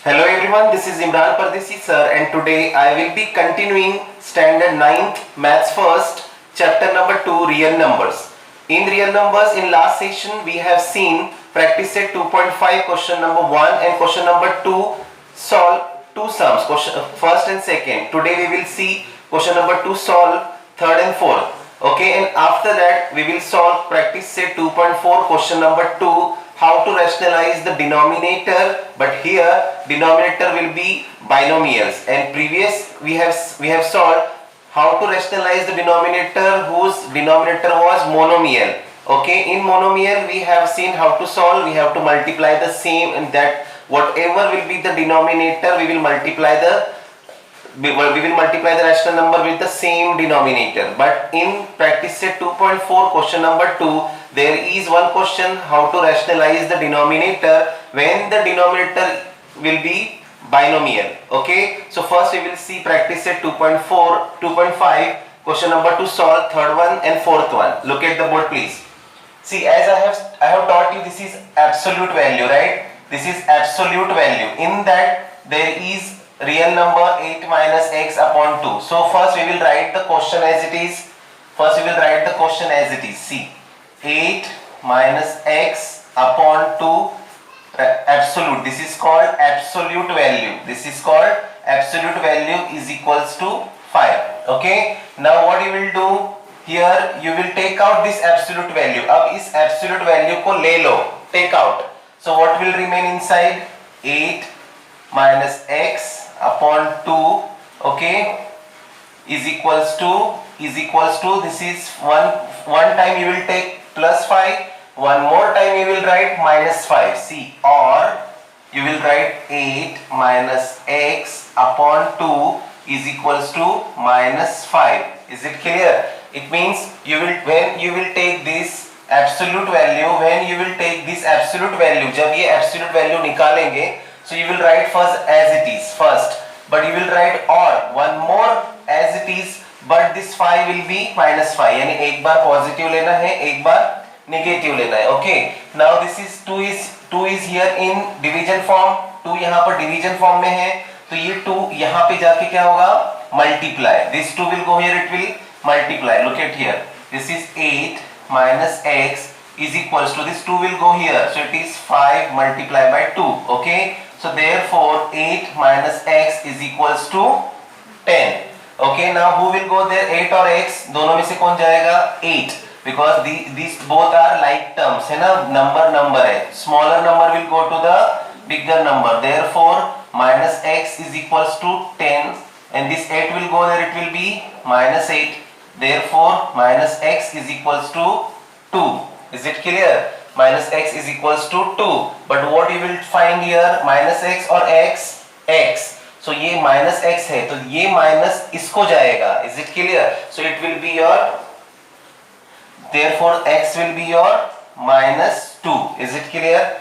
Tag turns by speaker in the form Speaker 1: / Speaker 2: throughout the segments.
Speaker 1: Hello everyone, this is Imran Pardesi sir, and today I will be continuing standard 9th maths first chapter number 2 real numbers. In real numbers, in last session we have seen practice set 2.5 question number 1 and question number 2 solve two sums, question first and second. Today we will see question number 2 solve third and fourth. Okay, and after that we will solve practice set 2.4 question number 2, how to rationalize the denominator, but here denominator will be binomials, and previous we have solved how to rationalize the denominator whose denominator was monomial. Okay, in monomial we have seen how to solve. We have to multiply the same, and that whatever will be the denominator we will multiply the rational number with the same denominator. But in practice set 2.4 question number 2, there is one question, how to rationalize the denominator when the denominator will be binomial. Okay, so first we will see practice set 2.5 question number 2 solve third one and fourth one. Look at the board please. See, as I have taught you, this is absolute value, right? This is absolute value. In that there is real number 8 minus x upon 2. So first we will write the question as it is. See, 8 minus x upon 2 absolute. This is called absolute value. Is equals to 5. Okay. Now what you will do here, you will take out this absolute value. अब इस absolute value को ले लो, take out. So what will remain inside? 8 minus x upon 2, okay, is equals to this is one time you will take plus 5, one more time you will write minus 5. See, or you will write 8 minus x upon 2 is equals to minus 5. Is it clear? It means when you will take this absolute value, जब ये absolute value निकालेंगे, so you will write first as it is but you will write or one more as it is, but this 5 will be minus 5. यानी एक बार positive लेना है, एक बार negative लेना है. Okay, now this is 2 is here in division form. 2 यहाँ पर division form में है, तो ये 2 यहाँ पे जाके क्या होगा? Multiply. This 2 will go here, it will multiply. Look at here. This is 8 minus x is equals to, this 2 will go here, so it is 5 multiplied by 2. Okay, so therefore 8 minus x is equals to 10. Okay, now who will go there? 8 or x, दोनों में से कौन जाएगा? 8, because these both are like terms है ना, number है. Smaller number will go to the bigger number, therefore minus x is equals to 10, and this 8 will go there, it will be minus 8. Therefore minus x is equals to 2. Is it clear? Minus x is equals to 2. But what you will find here? Minus x or x? X. So ये minus x है, तो ये minus इसको जाएगा. Is it clear? So it will be your, therefore x will be your minus 2. Is it clear?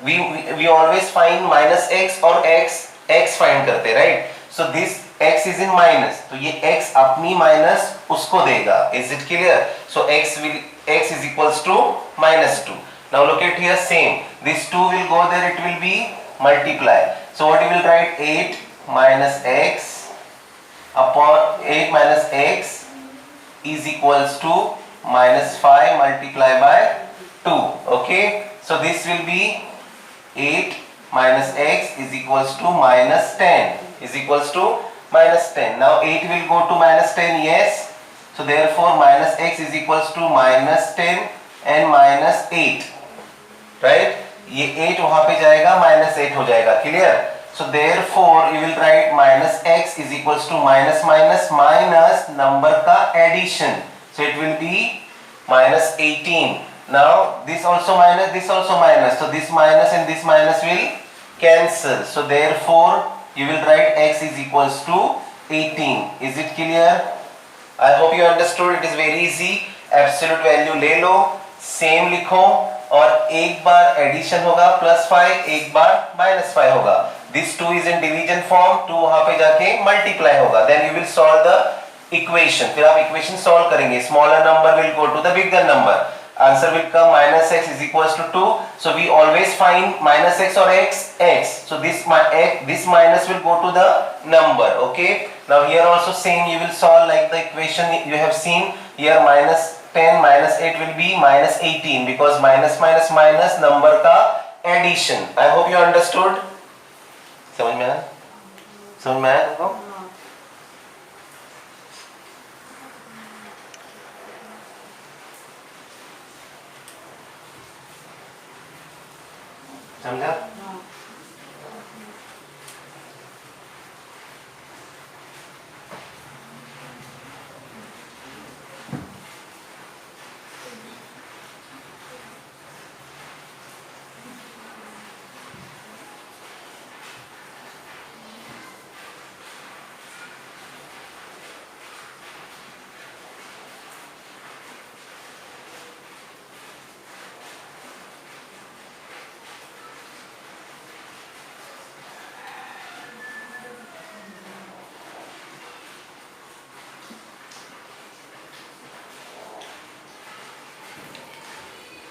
Speaker 1: We always find minus x or x find करते, right? So this x is in minus, तो ये x अपनी minus उसको देगा. Is it clear? So x is equals to minus 2. Now look at here, same. This 2 will go there, it will be multiply. So what you will write? 8 minus x upon 8 minus x is equals to minus 5 multiplied by 2. Okay, so this will be 8 minus x is equals to minus 10. Now 8 will go to minus 10, yes. So therefore minus x is equals to minus 10 and minus 8, right? ये 8 वहाँ पे जाएगा, minus 8 हो जाएगा. Clear? So therefore you will write minus x is equals to minus number का addition. So it will be minus 18. Now this also minus. So this minus and this minus will cancel. So therefore you will write x is equals to 18. Is it clear? I hope you understood. It is very easy. Absolute value ले लो, same लिखो, और एक बार addition होगा plus 5, एक बार minus 5 होगा. This 2 is in division form, 2 वहाँ पे जाके multiply होगा. Then you will solve the equation. फिर आप equation solve करेंगे. Smaller number will go to the bigger number. answer will come minus x is equals to 2. So we always find minus x or x. So this minus will go to the number. Okay. Now here also same, you will solve like the equation you have seen here. Minus 10 minus 8 will be minus 18 because minus minus minus number का addition. I hope you understood. समझ में आया तुमको? समझा?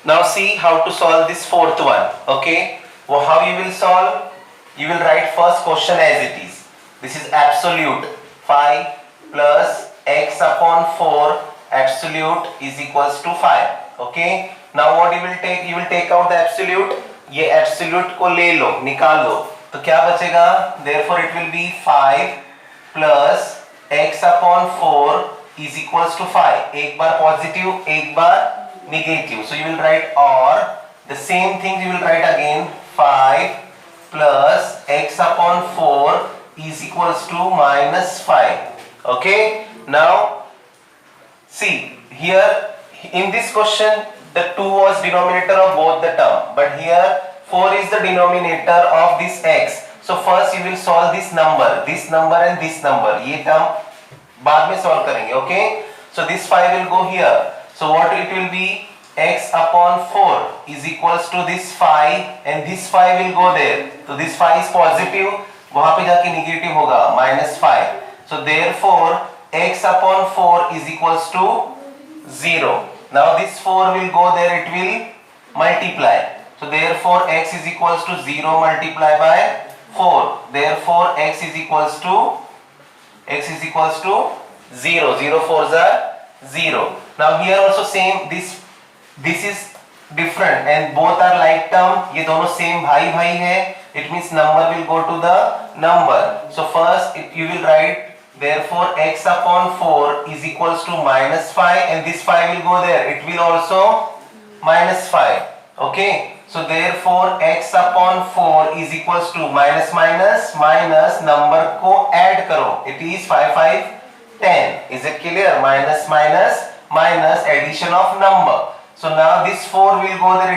Speaker 1: Now see how to solve this fourth one. Okay. Well, how you will solve? You will write first question as it is. This is absolute. 5 plus x upon 4 absolute is equals to 5. Okay. Now what you will take? You will take out the absolute. ये absolute को ले लो, निकाल लो. तो क्या बचेगा? Therefore it will be 5 plus x upon 4 is equals to 5. एक बार positive, एक बार negative. So you will write or the same thing you will write again. 5 plus x upon 4 is equals to minus 5. Okay. Now see here in this question the 2 was denominator of both the term, but here 4 is the denominator of this x. So first you will solve this number and this number. ये term बाद में solve करेंगे. Okay. So this 5 will go here. So what it will be? X upon 4 is equals to this 5 and this 5 will go there. So this 5 is positive, वहाँ पे जाके negative होगा minus 5. So therefore x upon 4 is equals to 0. Now this 4 will go there, it will multiply. So therefore x is equals to 0 multiplied by 4. Therefore x is equals to 0. 0 4s are 0. Now here also same, this is different and both are like term. ये दोनों same भाई भाई है. It means number will go to the number. So first you will write therefore x upon 4 is equals to minus 5 and this 5 will go there. It will also minus 5. Okay. So therefore x upon 4 is equals to minus minus number को add करो. It is 5 5 10. Is it clear? Minus minus addition of number. So now this 4 will go there,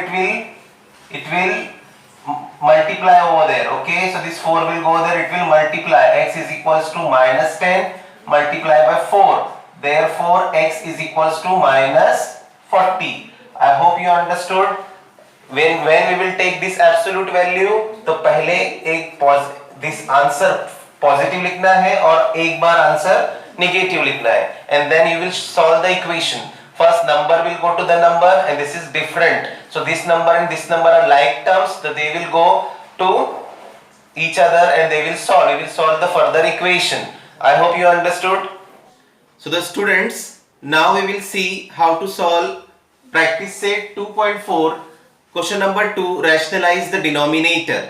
Speaker 1: it will multiply over there. Okay, so this 4 will go there, it will multiply. X is equals to minus 10 multiplied by 4. Therefore x is equals to minus 40. I hope you understood. When we will take this absolute value, तो पहले एक this answer positive लिखना है और एक बार answer negative लिखना है, and then you will solve the equation. First number will go to the number and this is different. So this number and this number are like terms, so they will go to each other and they will solve. We will solve the further equation. I hope you understood. So the students, now we will see how to solve practice set 2.4. Question number 2, rationalize the denominator.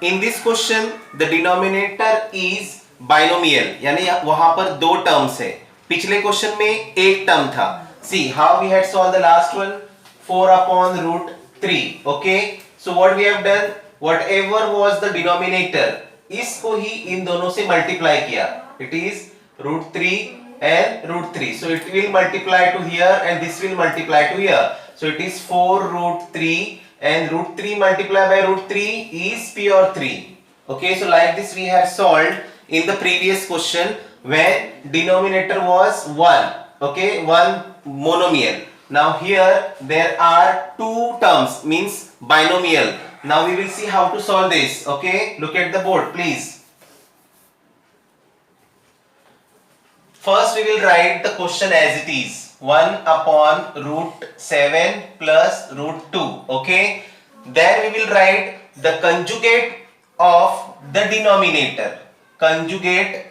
Speaker 1: In this question, the denominator is binomial, यानी वहाँ पर दो terms है. पिछले question में एक term था. See how we had solved the last one, 4 upon root 3. Okay. So what we have done, whatever was the denominator, इसको ही इन दोनों से multiply किया. It is root 3 and root 3. So it will multiply to here and this will multiply to here. So it is 4 root 3 and root 3 multiplied by root 3 is pure 3. Okay, so like this we have solved in the previous question when denominator was 1. Okay, one monomial. Now here there are two terms, means binomial. Now we will see how to solve this. Okay, look at the board please. First we will write the question as it is. 1 upon root 7 plus root 2. Okay, then we will write the conjugate of the denominator. Conjugate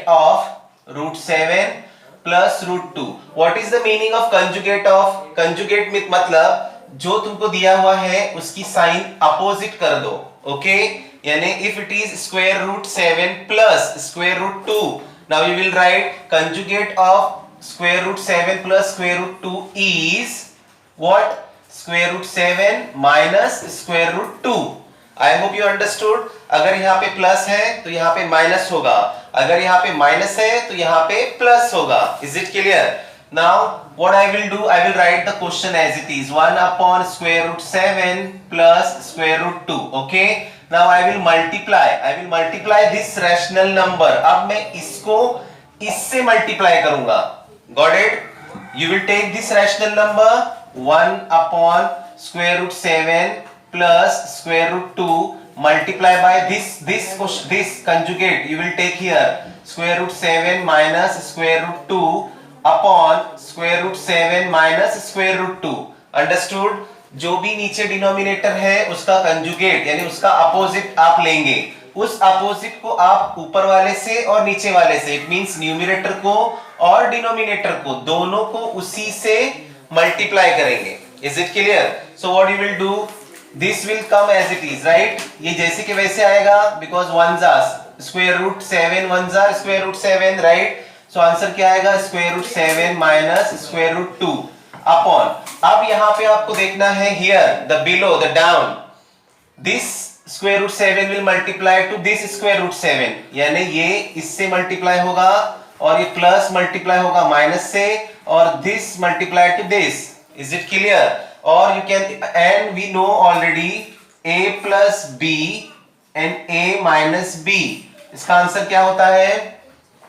Speaker 1: of root 7 plus root 2. What is the meaning of conjugate of? Conjugate में मतलब जो तुमको दिया हुआ है उसकी sign opposite कर दो. ओके, यानी if it is square root 7 plus square root 2, now we will write conjugate of square root 7 plus square root 2 is what? Square root 7 minus square root 2. I hope you understood. अगर यहाँ पे plus है तो यहाँ पे minus होगा, अगर यहाँ पे माइनस है तो यहाँ पे प्लस होगा. Is it clear? Now what I will do, I will write the question as it is. 1 upon square root 7 plus square root 2. Okay. Now I will multiply this rational number. अब मैं इसको इससे multiply करूंगा. Got it? You will take this rational number 1 upon square root 7 plus square root 2 multiply by this conjugate. You will take here square root 7 minus square root 2 upon square root 7 minus square root 2. Understood? जो भी नीचे denominator है उसका conjugate यानी उसका opposite आप लेंगे. उस अपोजिट को आप ऊपर वाले से और नीचे वाले से, इट मींस न्यूमरेटर को और डिनोमिनेटर को, दोनों को उसी से मल्टीप्लाई करेंगे. Is it clear? So what you will do, this will come as it is, right? ये जैसे कि वैसे आएगा because once are square root 7 once are square root 7, right? So answer क्या आएगा? Square root 7 minus square root 2 upon. अब यहां पे आपको देखना है here the below the down, this square root 7 will multiply to this square root 7, यानी ये इससे मल्टीप्लाई होगा और ये प्लस मल्टीप्लाई होगा माइनस से, और this multiply to this. Is it clear? और you can, and we know already a plus b and a minus b. इसका आंसर क्या होता है?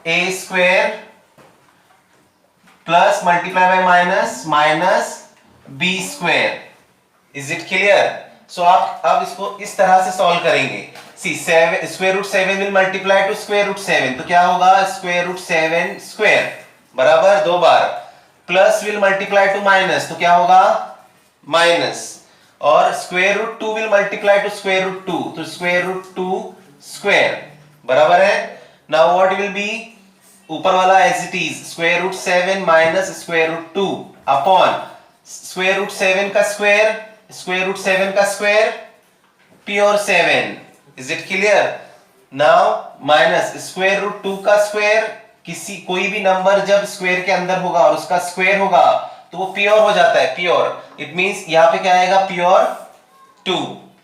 Speaker 1: a square plus multiply by minus minus b square. Is it clear? So आप अब इसको इस तरह से सॉल्व करेंगे. See square root 7 will multiply to square root 7, तो क्या होगा? स्क्वायर रूट 7 स्क्वायर बराबर 2 बार, plus will multiply to minus, तो क्या होगा? माइनस, और square root 2 will multiply to square root 2, तो स्क्वायर रूट 2 स्क्वायर बराबर है. नाउ व्हाट विल बी, ऊपर वाला as it is square root 7 minus square root 2 upon square root 7 का स्क्वायर, स्क्वायर रूट 7 का square pure 7. Is it clear? Now minus square root 2 का square, कोई भी number जब स्क्वायर के अंदर होगा और उसका स्क्वायर होगा तो वो प्योर हो जाता है, प्योर. इट मींस यहां पे क्या आएगा? प्योर 2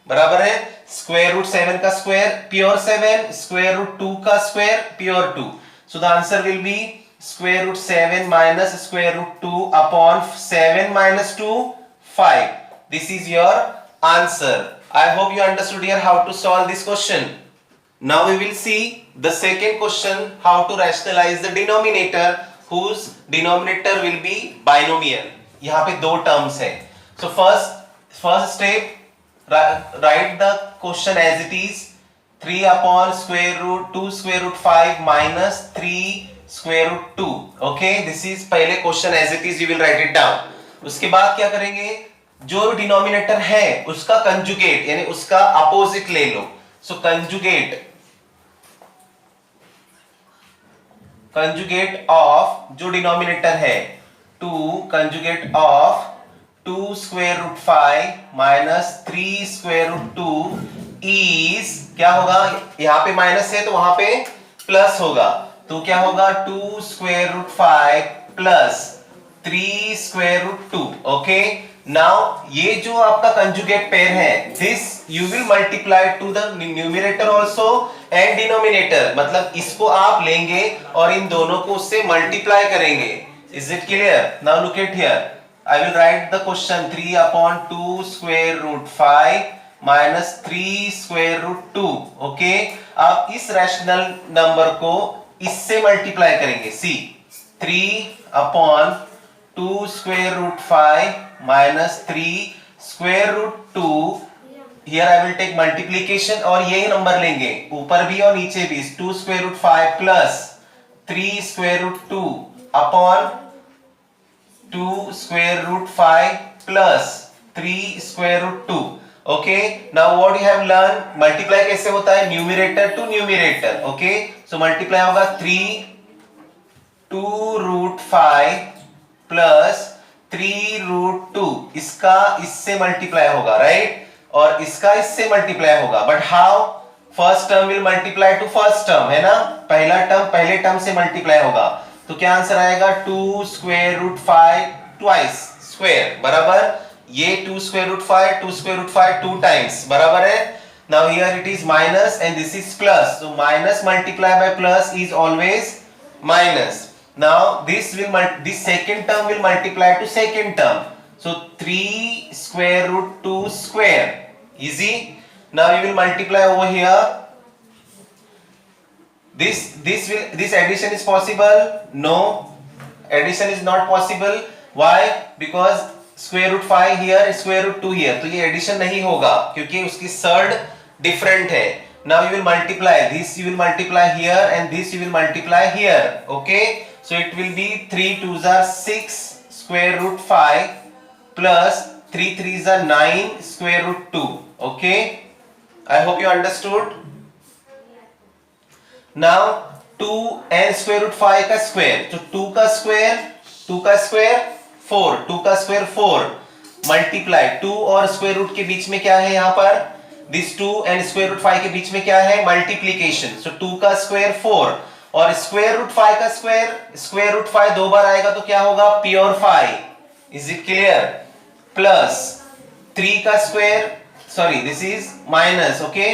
Speaker 1: बराबर है स्क्वायर रूट 7 का स्क्वायर प्योर 7, स्क्वायर रूट 2 का square pure 2. So the answer will be square root 7 minus square root 2 upon 7 minus 2 5. This is your answer. I hope you understood here how to solve this question. Now we will see the second question, how to rationalize the denominator whose denominator will be binomial. यहाँ पे दो terms है. So first step, write the question as it is. 3 upon square root 2 square root 5 minus 3 square root 2. Okay, this is पहले question as it is, you will write it down. उसके बाद क्या करेंगे? जो डिनोमिनेटर है उसका conjugate यानी उसका अपोजिट ले लो. सो कंजुगेट ऑफ जो डिनोमिनेटर है 2 conjugate of 2 square root 5 minus 3 square root 2 is क्या होगा? यहां पे माइनस है तो वहां पे प्लस होगा, तो क्या होगा? 2 square root 5 plus 3 square root 2. Okay, now ये जो आपका कंजुगेट पेयर है, this you will multiply to the numerator also and denominator, मतलब इसको आप लेंगे और इन दोनों को उससे मल्टीप्लाई करेंगे. Is it clear? Now look at here, I will write the question 3 upon 2 square root 5 minus 3 square root 2. Okay, आप इस रैशनल नंबर को इससे मल्टीप्लाई करेंगे. See 3 upon 2 square root 5 minus 3 square root 2 here I will take multiplication और यही number लेंगे ऊपर भी और नीचे भी 2 square root 5 plus 3 square root 2 upon 2 square root 5 plus 3 square root 2. Okay, now what you have learned, multiply कैसे होता है, numerator to numerator. Okay, so multiply होगा 3 2 root 5 प्लस 3 root 2, इसका इससे मल्टीप्लाई होगा, राइट, और इसका इससे मल्टीप्लाई होगा. But how, first term will multiply to first term, है ना, पहला टर्म पहले टर्म से मल्टीप्लाई होगा. तो क्या आंसर आएगा, 2 square root 5 ट्वाइस स्क्वायर, बराबर, ये 2 square root 5 2 square root 5 2 times, बराबर है. Now here it is minus and this is plus, so minus multiply by plus is always minus. Now this second term will multiply to second term. So 3 square root 2 square. Easy. Now you will multiply over here. This addition is possible? No. Addition is not possible. Why? Because square root 5 here, square root 2 here. तो ये addition नहीं होगा क्योंकि उसकी surd different है. Now you will multiply this, you will multiply here, and this you will multiply here. Okay. So it will be 3 2s are 6 square root 5 plus 3 3s are 9 square root 2. Okay, I hope you understood. Now 2 and square root 5 का square, तो 2 का square 4, 2 का square 4 multiply 2 और square root के बीच में क्या है यहाँ पर, this 2 and square root 5 के बीच में क्या है, multiplication. So 2 का square 4 और स्क्वायर रूट 5 का स्क्वायर रूट 5 दो बार आएगा तो क्या होगा, pure 5. Is it clear? Plus 3 का square, sorry this is minus. Okay,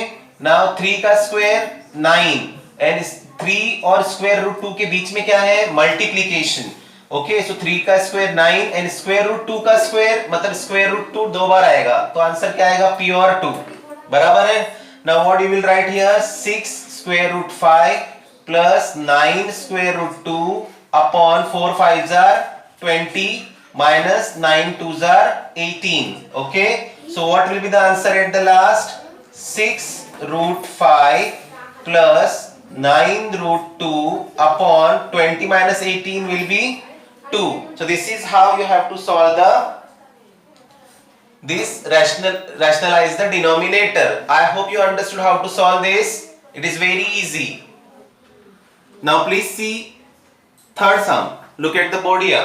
Speaker 1: now 3 का स्क्वायर 9 एंड 3 और स्क्वायर रूट 2 के बीच में क्या है, मल्टीप्लिकेशन. ओके, सो 3 का स्क्वायर 9 एंड स्क्वायर रूट 2 का स्क्वायर मतलब स्क्वायर रूट 2 दो बार आएगा तो आंसर क्या आएगा, प्योर 2, बराबर है. Now what you will write here, 6 square root 5 plus 9 square root 2 upon 4 5s are 20 minus 9 2s are 18. Okay, so what will be the answer at the last, 6 root 5 plus 9 root 2 upon 20 minus 18 will be 2. So this is how you have to solve this rationalize the denominator. I hope you understood how to solve this. It is very easy. Now please see third sum. Look at the board here.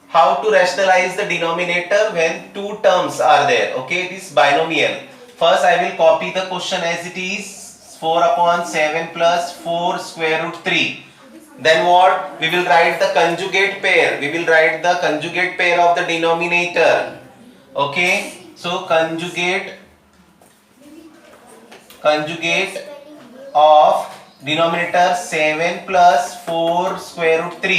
Speaker 1: How to rationalize the denominator when two terms are there. Okay, it is binomial. First I will copy the question as it is, 4 upon 7 plus 4 square root 3. Then what? We will write the conjugate pair. We will write the conjugate pair of the denominator. Okay, so conjugate of denominator 7 plus 4 square root 3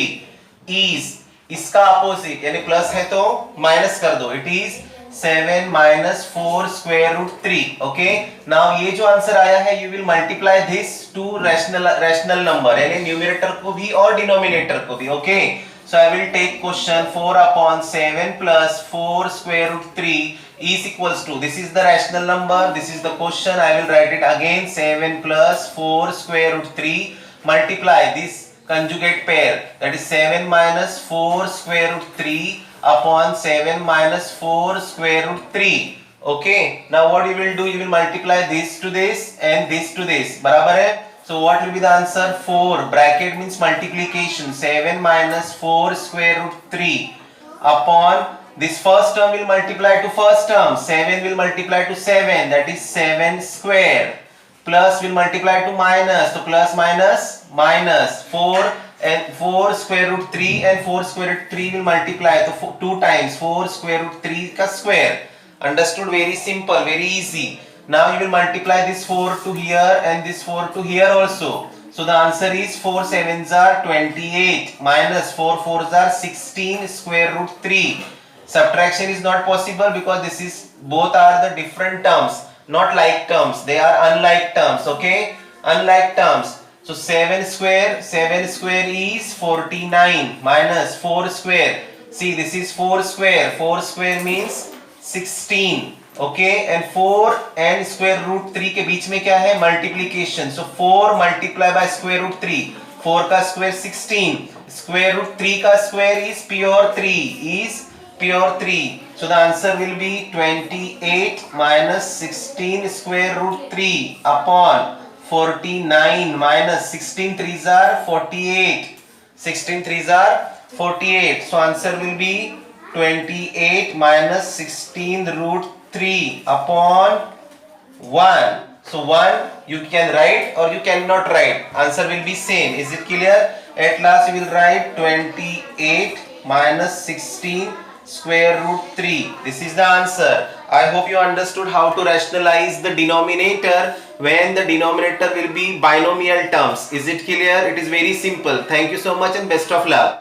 Speaker 1: is, इसका opposite यानी plus है तो minus कर दो, it is 7 minus 4 square root 3. Okay, now ये जो answer आया है you will multiply this to rational number यानी न्यूमरेटर को भी और डिनोमिनेटर को भी. Okay, so I will take question 4 upon 7 plus 4 square root 3 is equals to, this is the rational number, this is the question. I will write it again, 7 plus 4 square root 3 multiply this conjugate pair, that is 7 minus 4 square root 3 upon 7 minus 4 square root 3. Okay, now what you will do, you will multiply this to this and this to this, बराबर है. So what will be the answer, 4 bracket means multiplication, 7 minus 4 square root 3 upon this first term will multiply to first term, 7 will multiply to 7, that is 7 square, plus will multiply to minus, so plus minus minus 4 and 4 square root 3 and 4 square root 3 will multiply to 2 times 4 square root 3 ka square. Understood? Very simple, very easy. Now you will multiply this 4 to here and this 4 to here also. So the answer is 4 7s are 28 minus 4 4s are 16 square root 3. Subtraction is not possible because this is, both are the different terms, not like terms, they are unlike terms. Okay, unlike terms. So 7 square is 49 minus 4 square. See, this is 4 square means 16 okay and 4 and square root 3 के बीच में क्या है multiplication so 4 multiply by square root 3 4 का square 16 square root 3 का square is pure 3 so the answer will be 28 minus 16 square root 3 upon 49 minus 16 threes are 48 16 threes are 48 so answer will be 28 minus 16 root 3 upon 1 so 1 you can write or you cannot write answer will be same is it clear at last you will write 28 minus 16 square root 3 this is the answer I hope you understood how to rationalize the denominator when the denominator will be binomial terms is it clear it is very simple thank you so much and best of luck